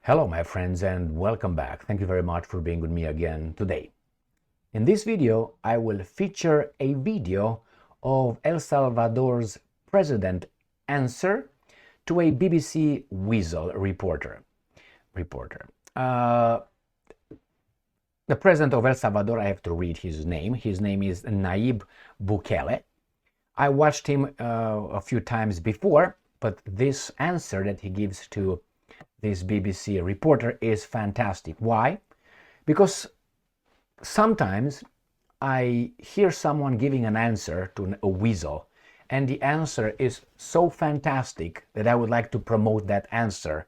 Hello my friends and welcome back. Thank you very much for being with me again today. In this video I will feature a video of El Salvador's president answer to a BBC Weasel reporter. The president of El Salvador, I have to read his name. His name is Nayib Bukele. I watched him a few times before, but this answer that he gives to this BBC reporter is fantastic. Why? Because sometimes I hear someone giving an answer to a weasel, and the answer is so fantastic that I would like to promote that answer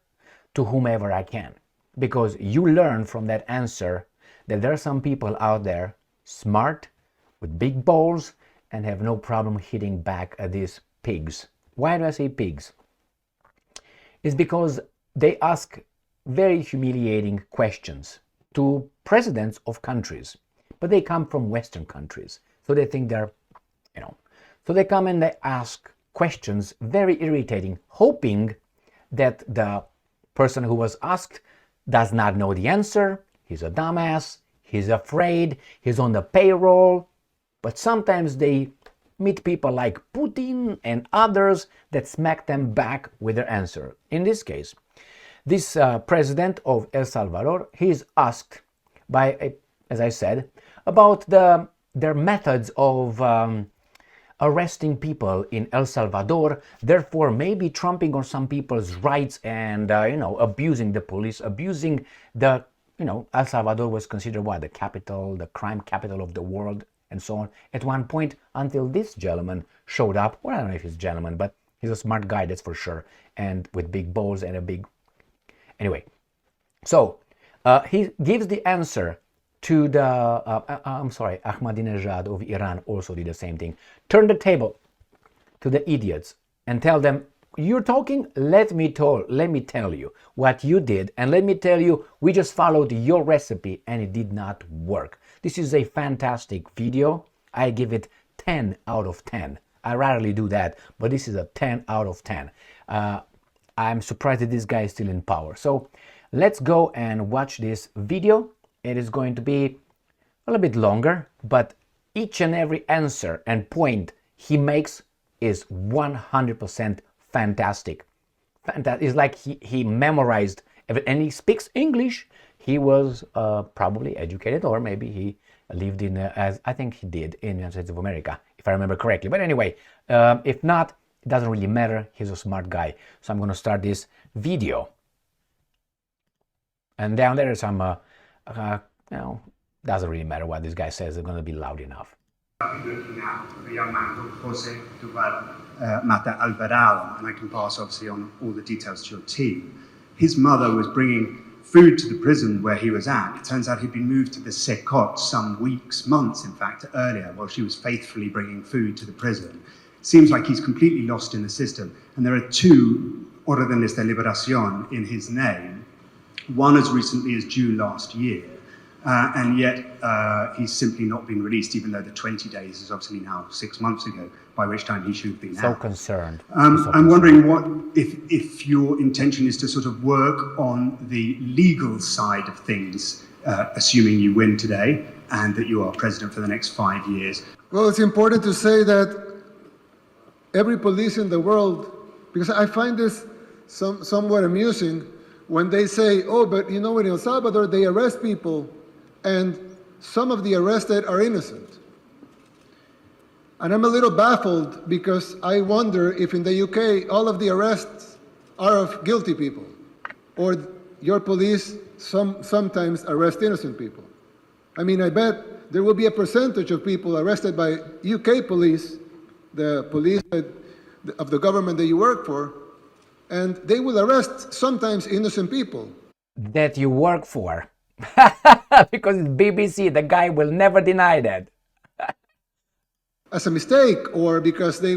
to whomever I can. Because you learn from that answer that there are some people out there smart, with big balls, and have no problem hitting back at these pigs. Why do I say pigs? It's because they ask very humiliating questions to presidents of countries, but they come from Western countries, so they think they're, so they come and they ask questions very irritating, hoping that the person who was asked does not know the answer, he's a dumbass, he's afraid, he's on the payroll. But sometimes they meet people like Putin and others that smack them back with their answer. In this case, this president of El Salvador, he is asked by, as I said, about their methods of arresting people in El Salvador, therefore maybe trumping on some people's rights and, abusing the police, abusing the, El Salvador was considered what? The capital, the crime capital of the world, and so on. At one point, until this gentleman showed up, well, I don't know if he's a gentleman, but he's a smart guy, that's for sure, and with big balls and a big... Anyway, so he gives the answer to the, Ahmadinejad of Iran also did the same thing. Turn the table to the idiots and tell them, you're talking, let me tell you what you did, and let me tell you, we just followed your recipe and it did not work. This is a fantastic video. I give it 10 out of 10. I rarely do that, but this is a 10 out of 10. I'm surprised that this guy is still in power. So let's go and watch this video. It is going to be a little bit longer, but each and every answer and point he makes is 100% fantastic. It's like he memorized everything, and he speaks English. He was probably educated, or maybe he lived in, as I think he did, in the United States of America, if I remember correctly. But anyway, if not, it doesn't really matter. He's a smart guy. So I'm going to start this video. And down there is some, doesn't really matter what this guy says. It's going to be loud enough. Looking at a young man called Jose Mata Alvarado, and I can pass obviously on all the details to your team. His mother was bringing food to the prison where he was at. It turns out he'd been moved to the Secot some weeks, months in fact, earlier, while she was faithfully bringing food to the prison. Seems like he's completely lost in the system. And there are two órdenes de liberación in his name, one as recently as June last year, and yet he's simply not been released, even though the 20 days is obviously now 6 months ago, by which time he should have been out. Concerned. I'm wondering what if your intention is to sort of work on the legal side of things, assuming you win today and that you are president for the next 5 years. Well, it's important to say that every police in the world, because I find this somewhat amusing when they say, oh, but in El Salvador they arrest people and some of the arrested are innocent. And I'm a little baffled because I wonder if in the UK all of the arrests are of guilty people, or your police sometimes arrest innocent people. I mean, I bet there will be a percentage of people arrested by UK police, the police of the government that you work for, and they will arrest sometimes innocent people. That you work for. Because it's BBC, the guy will never deny that. As a mistake, or because they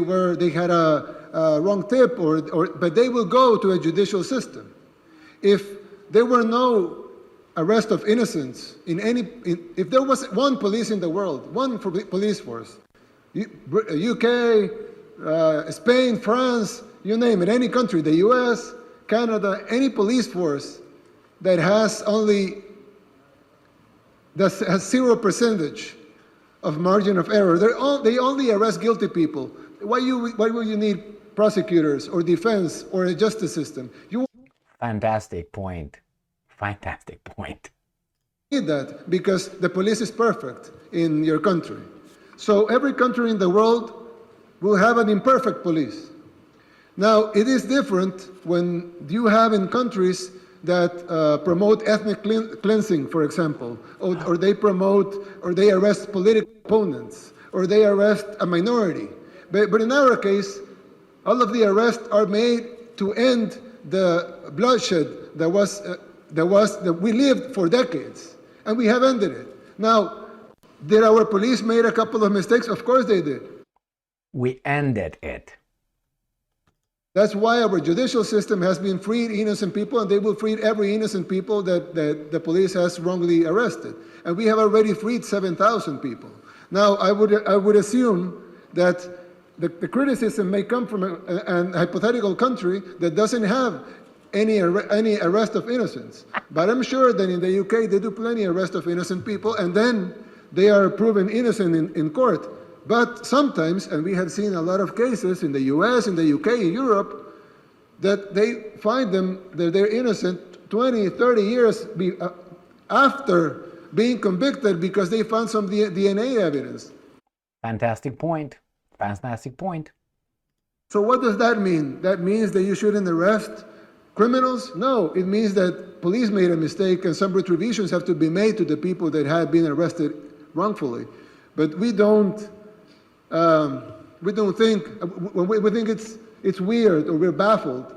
had a wrong tip, but they will go to a judicial system. If there were no arrest of innocents if there was one police in the world, one police force, UK, Spain, France, you name it, any country, the US, Canada, any police force that has 0% of margin of error. They only arrest guilty people. Why would you need prosecutors or defense or a justice system? You Fantastic point. Fantastic point. need that because the police is perfect in your country. So every country in the world will have an imperfect police. Now, it is different when you have in countries that promote ethnic cleansing, for example, or they arrest political opponents, or they arrest a minority. But in our case, all of the arrests are made to end the bloodshed that we lived for decades, and we have ended it. Now, did our police made a couple of mistakes? Of course they did. We ended it. That's why our judicial system has been freed innocent people, and they will free every innocent people that the police has wrongly arrested. And we have already freed 7,000 people. Now, I would assume that the criticism may come from a hypothetical country that doesn't have any arrest of innocents. But I'm sure that in the UK they do plenty arrest of innocent people, and then they are proven innocent in court. But sometimes, and we have seen a lot of cases in the US, in the UK, in Europe, that they find them that they're innocent 20, 30 years after being convicted because they found some DNA evidence. Fantastic point. Fantastic point. So what does that mean? That means that you shouldn't arrest criminals? No, it means that police made a mistake and some retributions have to be made to the people that had been arrested wrongfully. But we don't think it's weird, or we're baffled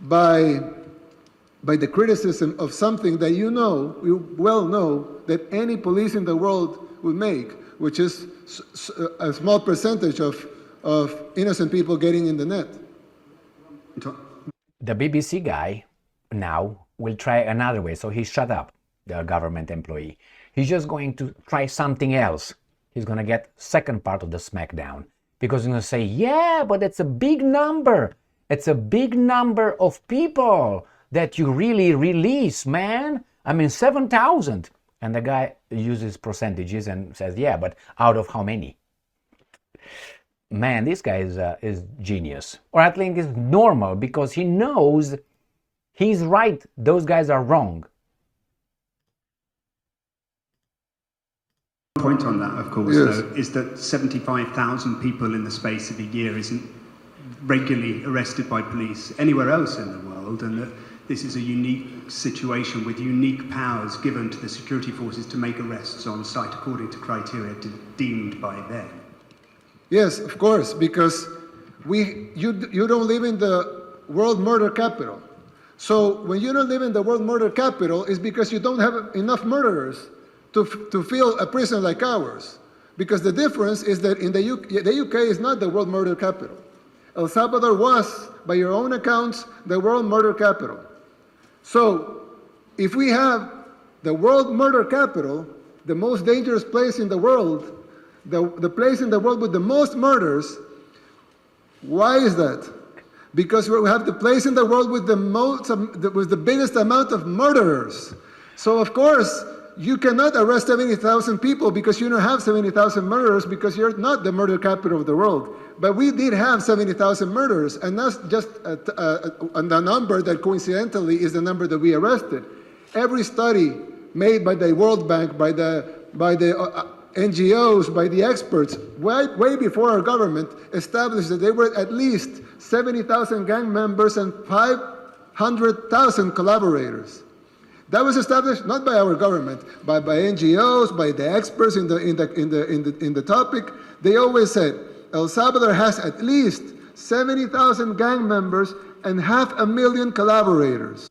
by the criticism of something that you well know that any police in the world would make, which is a small percentage of innocent people getting in the net. The BBC guy now will try another way, so he shut up, the government employee. He's just going to try something else. He's going to get second part of the smackdown because he's going to say, yeah, but it's a big number. It's a big number of people that you really release, man. I mean, 7,000. And the guy uses percentages and says, yeah, but out of how many? Man, this guy is genius. Or at least is normal because he knows he's right. Those guys are wrong. Point on that, of course, yes, though, is that 75,000 people in the space of a year isn't regularly arrested by police anywhere else in the world, and that this is a unique situation with unique powers given to the security forces to make arrests on site according to criteria deemed by them. Yes, of course, because you don't live in the world murder capital. So when you don't live in the world murder capital, it's because you don't have enough murderers to fill a prison like ours. Because the difference is that in the UK is not the world murder capital. El Salvador was, by your own accounts, the world murder capital. So if we have the world murder capital, the most dangerous place in the world, the place in the world with the most murders, why is that? Because we have the place in the world with the biggest amount of murderers. So of course, you cannot arrest 70,000 people because you don't have 70,000 murderers because you're not the murder capital of the world. But we did have 70,000 murderers, and that's just a number that coincidentally is the number that we arrested. Every study made by the World Bank, by the NGOs, by the experts, way before our government established that there were at least 70,000 gang members and 500,000 collaborators. That was established not by our government, but by NGOs, by the experts in the topic. They always said El Salvador has at least 70,000 gang members and 500,000 collaborators.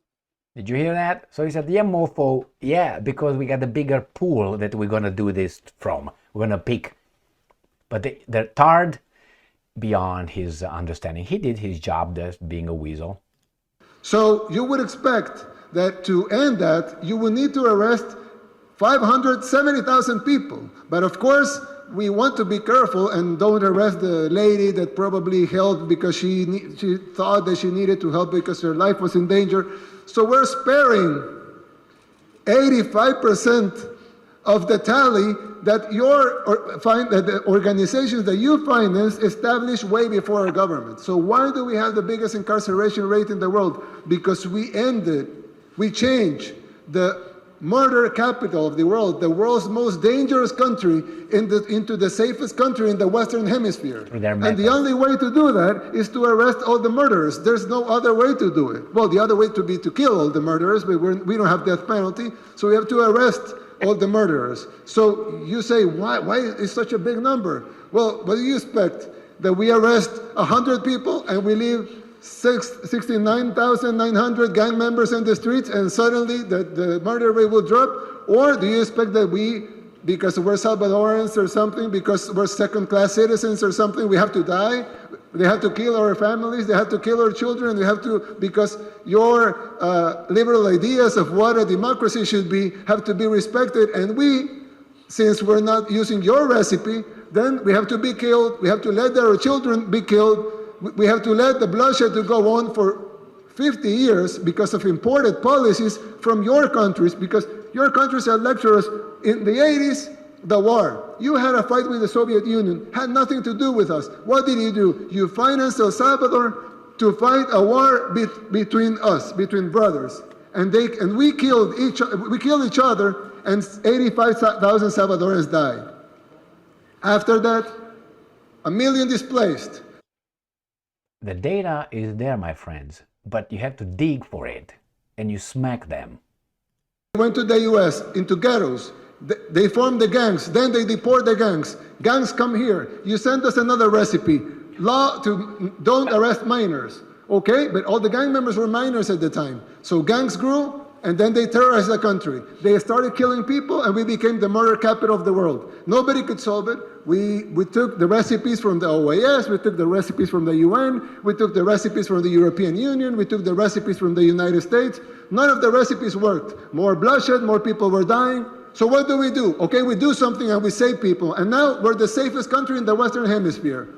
Did you hear that? So he said, yeah, mofo, yeah, because we got a bigger pool that we're going to do this from. We're going to pick. But they're tired beyond his understanding. He did his job, just being a weasel. So you would expect that to end that, you will need to arrest 570,000 people. But of course, we want to be careful and don't arrest the lady that probably helped because she thought that she needed to help because her life was in danger. So we're sparing 85% of the tally that the organizations that you finance established way before our government. So why do we have the biggest incarceration rate in the world? Because we changed the murder capital of the world's most dangerous country, into the safest country in the Western Hemisphere. And the only way to do that is to arrest all the murderers. There's no other way to do it. Well, the other way to be to kill all the murderers, but we don't have death penalty, so we have to arrest all the murderers. So you say, why is such a big number? Well, what do you expect? That we arrest 100 people and we leave 69,900 gang members in the streets and suddenly the murder rate will drop? Or do you expect that we, because we're Salvadorans or something, because we're second-class citizens or something, we have to die? They have to kill our families, they have to kill our children, because your liberal ideas of what a democracy should be have to be respected, and we, since we're not using your recipe, then we have to be killed, we have to let our children be killed, we have to let the bloodshed to go on for 50 years because of imported policies from your countries, because your countries had lectured us in the 80s, the war. You had a fight with the Soviet Union, had nothing to do with us. What did you do? You financed El Salvador to fight a war between us, between brothers. And we killed each other, and 85,000 Salvadorans died. After that, 1 million displaced. The data is there, my friends, but you have to dig for it, and you smack them. They went to the US, into ghettos. They formed the gangs, then they deport the gangs. Gangs come here. You send us another recipe. Law to don't arrest minors. Okay, but all the gang members were minors at the time. So gangs grew, and then they terrorized the country. They started killing people, and we became the murder capital of the world. Nobody could solve it. We took the recipes from the OAS, we took the recipes from the UN, we took the recipes from the European Union, we took the recipes from the United States. None of the recipes worked. More bloodshed, more people were dying. So what do? Okay, we do something and we save people, and now we're the safest country in the Western Hemisphere.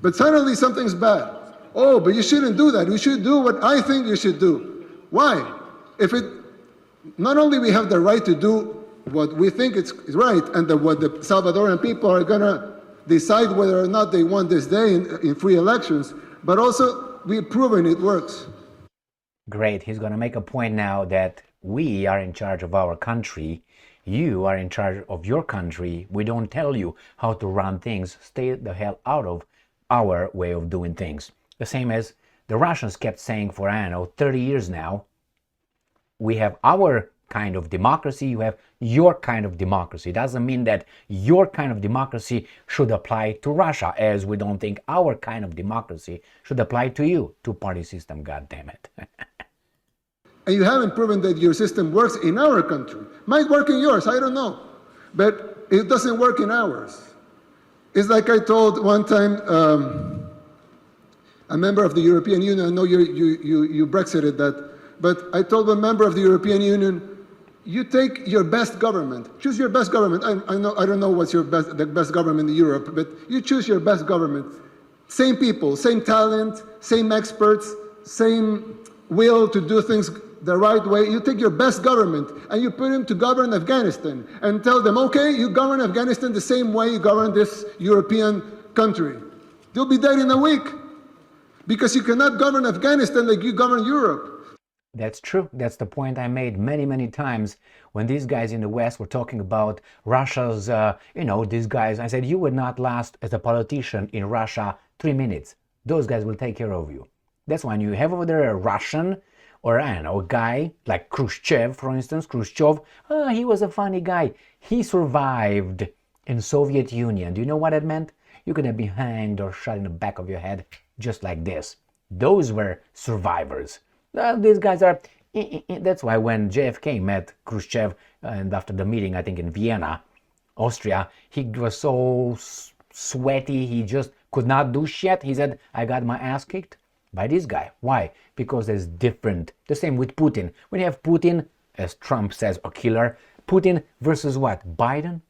But suddenly something's bad. Oh, but you shouldn't do that. You should do what I think you should do. Why? Not only we have the right to do what we think is right, and what the Salvadoran people are gonna decide whether or not they want this day in free elections, but also we've proven it works. Great, he's gonna make a point now that we are in charge of our country. You are in charge of your country. We don't tell you how to run things. Stay the hell out of our way of doing things. The same as the Russians kept saying for, 30 years now. We have our kind of democracy, you have your kind of democracy. It doesn't mean that your kind of democracy should apply to Russia, as we don't think our kind of democracy should apply to you. Two-party system, goddammit. And you haven't proven that your system works in our country. Might work in yours, I don't know. But it doesn't work in ours. It's like I told one time a member of the European Union, I know you Brexited that, but I told a member of the European Union, you take your best government, choose your best government. I don't know what's the best government in Europe, but you choose your best government. Same people, same talent, same experts, same will to do things the right way. You take your best government and you put him to govern Afghanistan and tell them, okay, you govern Afghanistan the same way you govern this European country. They'll be dead in a week because you cannot govern Afghanistan like you govern Europe. That's true. That's the point I made many, many times when these guys in the West were talking about Russia's, these guys. I said, you would not last as a politician in Russia 3 minutes. Those guys will take care of you. That's when you have over there a Russian or, a guy like Khrushchev, for instance. Khrushchev, he was a funny guy. He survived in Soviet Union. Do you know what that meant? You're going to be hanged or shot in the back of your head just like this. Those were survivors. These guys are, that's why when JFK met Khrushchev, and after the meeting, I think in Vienna, Austria, he was so sweaty, he just could not do shit. He said, I got my ass kicked by this guy. Why? Because there's different. The same with Putin. When you have Putin, as Trump says, a killer, Putin versus what? Biden?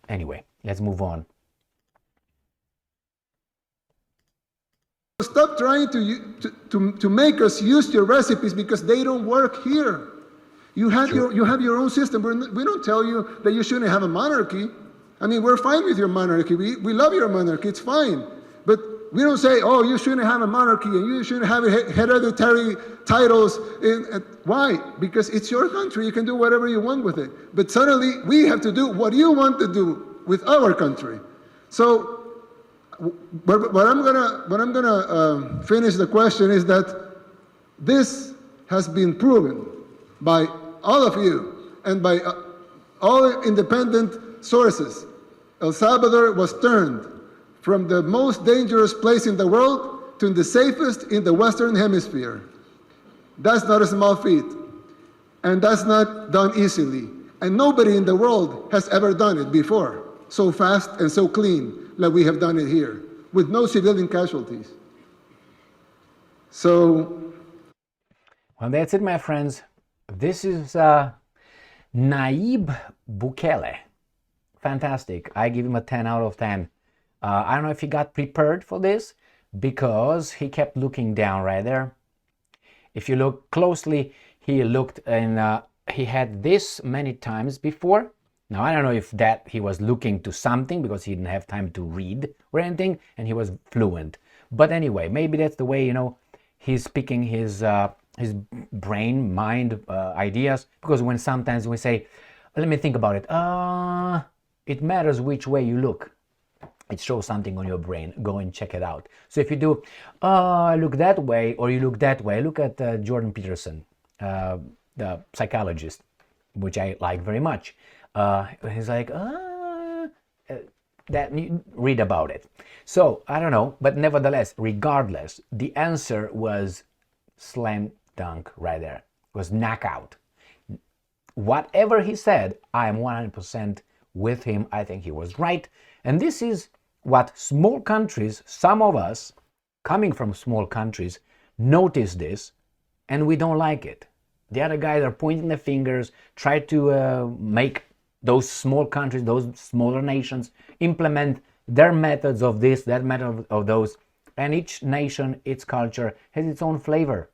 Anyway, let's move on. Stop trying to make us use your recipes because they don't work here. You have your own system. We don't tell you that you shouldn't have a monarchy. I mean, we're fine with your monarchy. We love your monarchy. It's fine. But we don't say, oh, you shouldn't have a monarchy and you shouldn't have hereditary titles. Why? Because it's your country. You can do whatever you want with it. But suddenly we have to do what you want to do with our country. So what I'm gonna finish the question is that this has been proven by all of you and by all independent sources. El Salvador was turned from the most dangerous place in the world to the safest in the Western Hemisphere. That's not a small feat, and that's not done easily. And nobody in the world has ever done it before, so fast and so clean like we have done it here, with no civilian casualties. So, well, that's it, my friends. This is Nayib Bukele. Fantastic. I give him a 10 out of 10. I don't know if he got prepared for this because he kept looking down right there. If you look closely, he looked and he had this many times before. Now, I don't know if that he was looking to something because he didn't have time to read or anything and he was fluent. But anyway, maybe that's the way, he's speaking his brain, mind, ideas. Because when sometimes we say, let me think about it. It matters which way you look. It shows something on your brain. Go and check it out. So if you do, look that way or you look that way, look at Jordan Peterson, the psychologist, which I like very much. He's like, read about it. So I don't know, but nevertheless, regardless, the answer was slam dunk right there. It was knockout. Whatever he said, I am 100% with him. I think he was right. And this is what small countries, some of us coming from small countries, notice this and we don't like it. The other guys are pointing their fingers, try to make those small countries, those smaller nations, implement their methods of this, that method of those. And each nation, its culture, has its own flavor.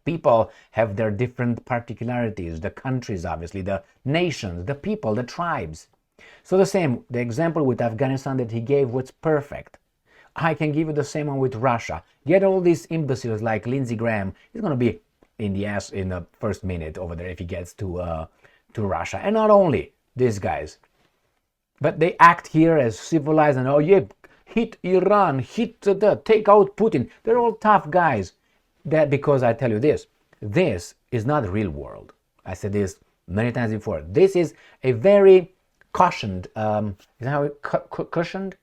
People have their different particularities, the countries, obviously, the nations, the people, the tribes. So the example with Afghanistan that he gave was perfect. I can give you the same one with Russia. Get all these imbeciles like Lindsey Graham. He's going to be in the ass in the first minute over there if he gets to Russia. And not only these guys, but they act here as civilized and, oh yeah, hit Iran, take out Putin. They're all tough guys. That because I tell you this is not the real world. I said this many times before. This is a very cushioned, is that how it cushioned?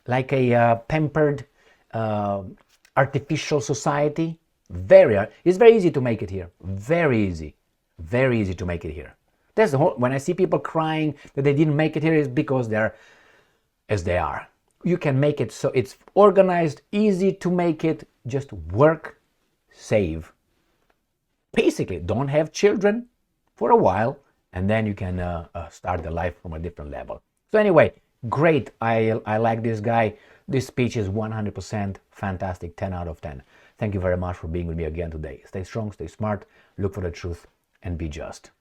Like a pampered, artificial society. It's very easy to make it here. Very easy to make it here. That's the whole. When I see people crying that they didn't make it here, is because they're as they are. You can make it so it's organized, easy to make it. Just work, save. Basically, don't have children for a while, and then you can start the life from a different level. So anyway, great. I like this guy. This speech is 100% fantastic. 10 out of 10. Thank you very much for being with me again today. Stay strong, stay smart, look for the truth, and be just.